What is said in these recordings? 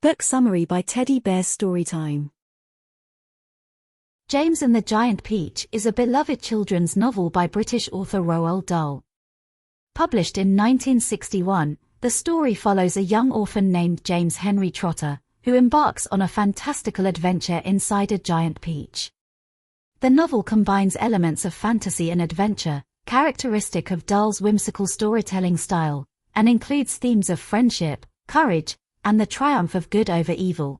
Book summary by Teddy Bear's Storytime. James and the Giant Peach is a beloved children's novel by British author Roald Dahl. Published in 1961, the story follows a young orphan named James Henry Trotter, who embarks on a fantastical adventure inside a giant peach. The novel combines elements of fantasy and adventure, characteristic of Dahl's whimsical storytelling style, and includes themes of friendship, courage, and the triumph of good over evil.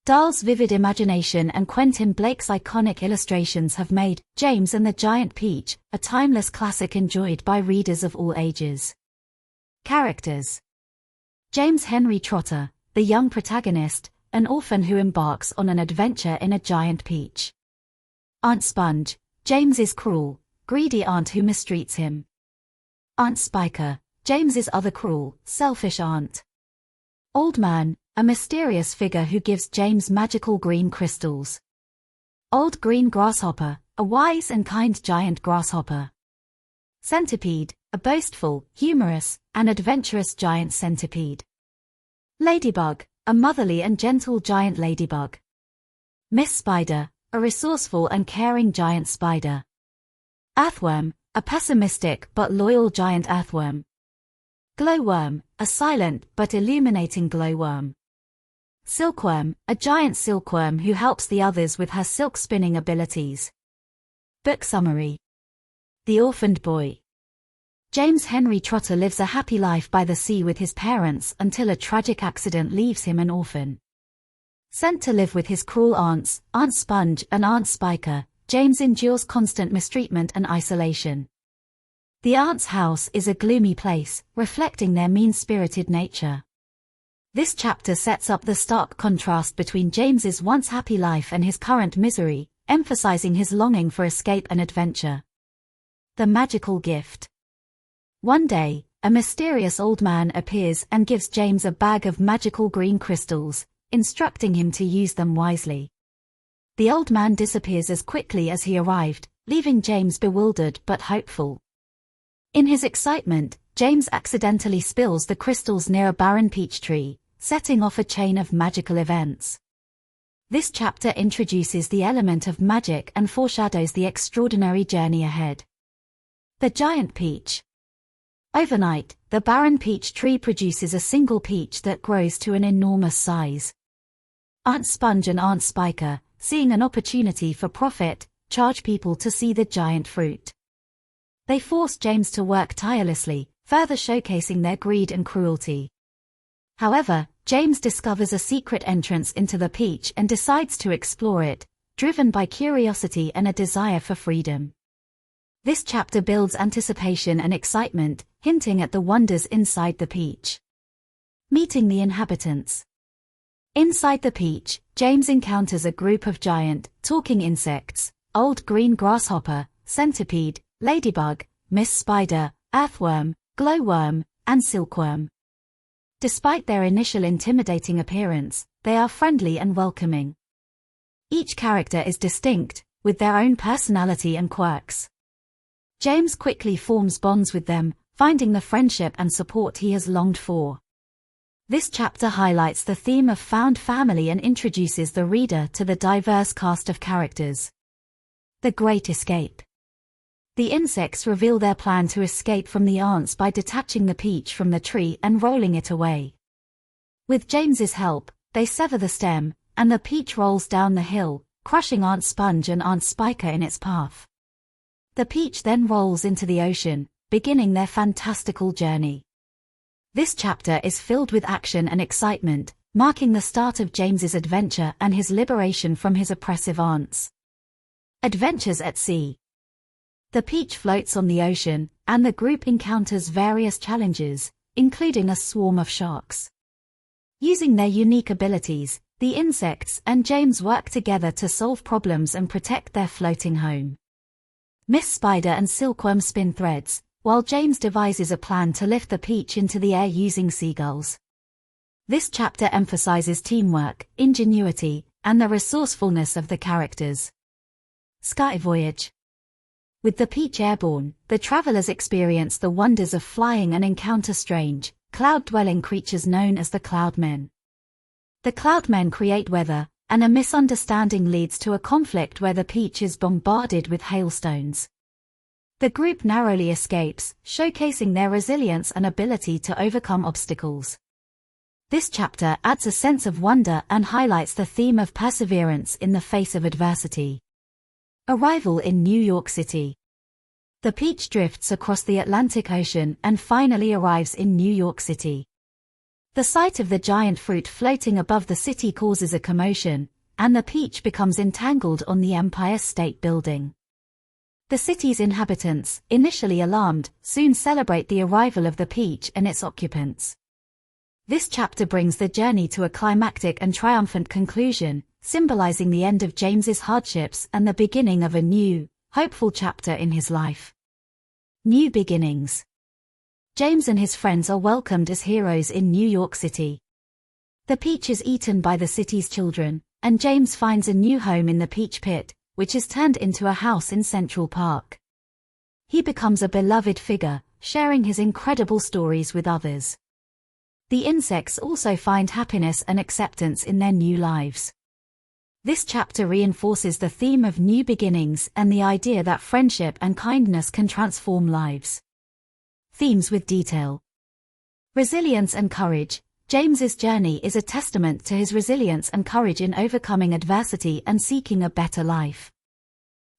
Dahl's vivid imagination and Quentin Blake's iconic illustrations have made James and the Giant Peach a timeless classic enjoyed by readers of all ages. Characters: James Henry Trotter, the young protagonist, an orphan who embarks on an adventure in a giant peach. Aunt Sponge, James's cruel, greedy aunt who mistreats him. Aunt Spiker, James's other cruel, selfish aunt. Old Man, a mysterious figure who gives James magical green crystals. Old Green Grasshopper, a wise and kind giant grasshopper. Centipede, a boastful, humorous, and adventurous giant centipede. Ladybug, a motherly and gentle giant ladybug. Miss Spider, a resourceful and caring giant spider. Earthworm, a pessimistic but loyal giant earthworm. Glowworm, a silent but illuminating glowworm. Silkworm, a giant silkworm who helps the others with her silk spinning abilities. Book summary: The Orphaned Boy. James Henry Trotter lives a happy life by the sea with his parents until a tragic accident leaves him an orphan. Sent to live with his cruel aunts, Aunt Sponge and Aunt Spiker, James endures constant mistreatment and isolation. The aunt's house is a gloomy place, reflecting their mean-spirited nature. This chapter sets up the stark contrast between James's once happy life and his current misery, emphasizing his longing for escape and adventure. The magical gift. One day, a mysterious old man appears and gives James a bag of magical green crystals, instructing him to use them wisely. The old man disappears as quickly as he arrived, leaving James bewildered but hopeful. In his excitement, James accidentally spills the crystals near a barren peach tree, setting off a chain of magical events. This chapter introduces the element of magic and foreshadows the extraordinary journey ahead. The Giant Peach. Overnight, the barren peach tree produces a single peach that grows to an enormous size. Aunt Sponge and Aunt Spiker, seeing an opportunity for profit, charge people to see the giant fruit. They force James to work tirelessly, further showcasing their greed and cruelty. However, James discovers a secret entrance into the peach and decides to explore it, driven by curiosity and a desire for freedom. This chapter builds anticipation and excitement, hinting at the wonders inside the peach. Meeting the inhabitants. Inside the peach, James encounters a group of giant, talking insects: Old Green Grasshopper, Centipede, Ladybug, Miss Spider, Earthworm, Glowworm, and Silkworm. Despite their initial intimidating appearance, they are friendly and welcoming. Each character is distinct, with their own personality and quirks. James quickly forms bonds with them, finding the friendship and support he has longed for. This chapter highlights the theme of found family and introduces the reader to the diverse cast of characters. The Great Escape. The insects reveal their plan to escape from the aunts by detaching the peach from the tree and rolling it away. With James's help, they sever the stem, and the peach rolls down the hill, crushing Aunt Sponge and Aunt Spiker in its path. The peach then rolls into the ocean, beginning their fantastical journey. This chapter is filled with action and excitement, marking the start of James's adventure and his liberation from his oppressive aunts. Adventures at sea. The peach floats on the ocean, and the group encounters various challenges, including a swarm of sharks. Using their unique abilities, the insects and James work together to solve problems and protect their floating home. Miss Spider and Silkworm spin threads, while James devises a plan to lift the peach into the air using seagulls. This chapter emphasizes teamwork, ingenuity, and the resourcefulness of the characters. Sky Voyage. With the peach airborne, the travelers experience the wonders of flying and encounter strange, cloud-dwelling creatures known as the Cloudmen. The Cloudmen create weather, and a misunderstanding leads to a conflict where the Peach is bombarded with hailstones. The group narrowly escapes, showcasing their resilience and ability to overcome obstacles. This chapter adds a sense of wonder and highlights the theme of perseverance in the face of adversity. Arrival in New York City. The Peach drifts across the Atlantic Ocean and finally arrives in New York City. The sight of the giant fruit floating above the city causes a commotion, and the Peach becomes entangled on the Empire State Building. The city's inhabitants, initially alarmed, soon celebrate the arrival of the Peach and its occupants. This chapter brings the journey to a climactic and triumphant conclusion, symbolizing the end of James's hardships and the beginning of a new, hopeful chapter in his life. New beginnings. James and his friends are welcomed as heroes in New York City. The Peach is eaten by the city's children, and James finds a new home in the Peach Pit, which is turned into a house in Central Park. He becomes a beloved figure, sharing his incredible stories with others. The insects also find happiness and acceptance in their new lives. This chapter reinforces the theme of new beginnings and the idea that friendship and kindness can transform lives. Themes with detail. Resilience and courage. James's journey is a testament to his resilience and courage in overcoming adversity and seeking a better life.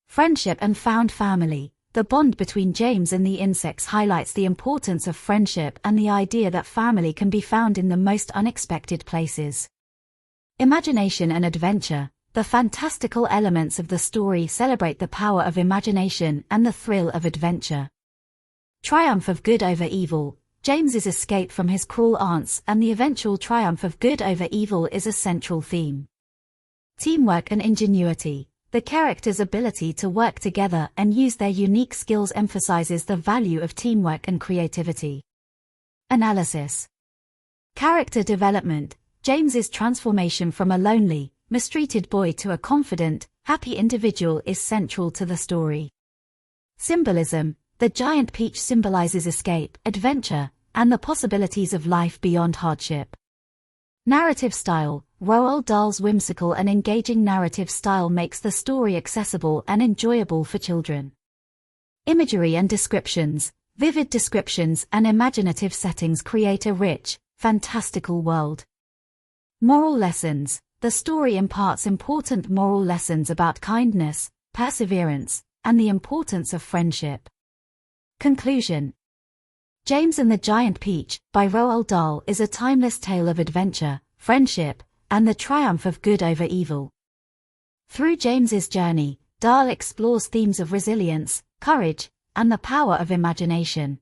Friendship and found family. The bond between James and the insects highlights the importance of friendship and the idea that family can be found in the most unexpected places. Imagination and adventure. The fantastical elements of the story celebrate the power of imagination and the thrill of adventure. Triumph of good over evil. James's escape from his cruel aunts and the eventual triumph of good over evil is a central theme. Teamwork and ingenuity. The characters' ability to work together and use their unique skills emphasizes the value of teamwork and creativity. Analysis. Character development. James's transformation from a lonely, mistreated boy to a confident, happy individual is central to the story. Symbolism. The giant peach symbolizes escape, adventure, and the possibilities of life beyond hardship. Narrative style. Roald Dahl's whimsical and engaging narrative style makes the story accessible and enjoyable for children. Imagery and descriptions. Vivid descriptions and imaginative settings create a rich, fantastical world. Moral lessons. The story imparts important moral lessons about kindness, perseverance, and the importance of friendship. Conclusion. James and the Giant Peach, by Roald Dahl, is a timeless tale of adventure, friendship, and the triumph of good over evil. Through James's journey, Dahl explores themes of resilience, courage, and the power of imagination.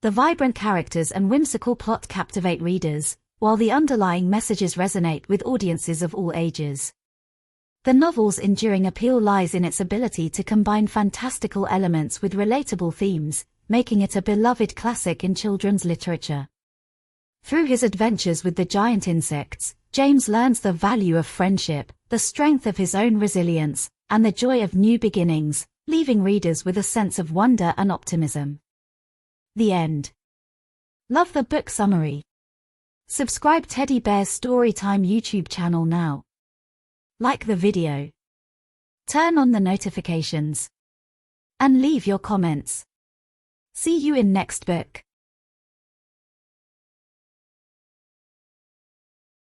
The vibrant characters and whimsical plot captivate readers, while the underlying messages resonate with audiences of all ages. The novel's enduring appeal lies in its ability to combine fantastical elements with relatable themes, making it a beloved classic in children's literature. Through his adventures with the giant insects, James learns the value of friendship, the strength of his own resilience, and the joy of new beginnings, leaving readers with a sense of wonder and optimism. The end. Love the book summary. Subscribe Teddy Bear's Storytime YouTube channel now. Like the video. Turn on the notifications. And leave your comments. See you in next book.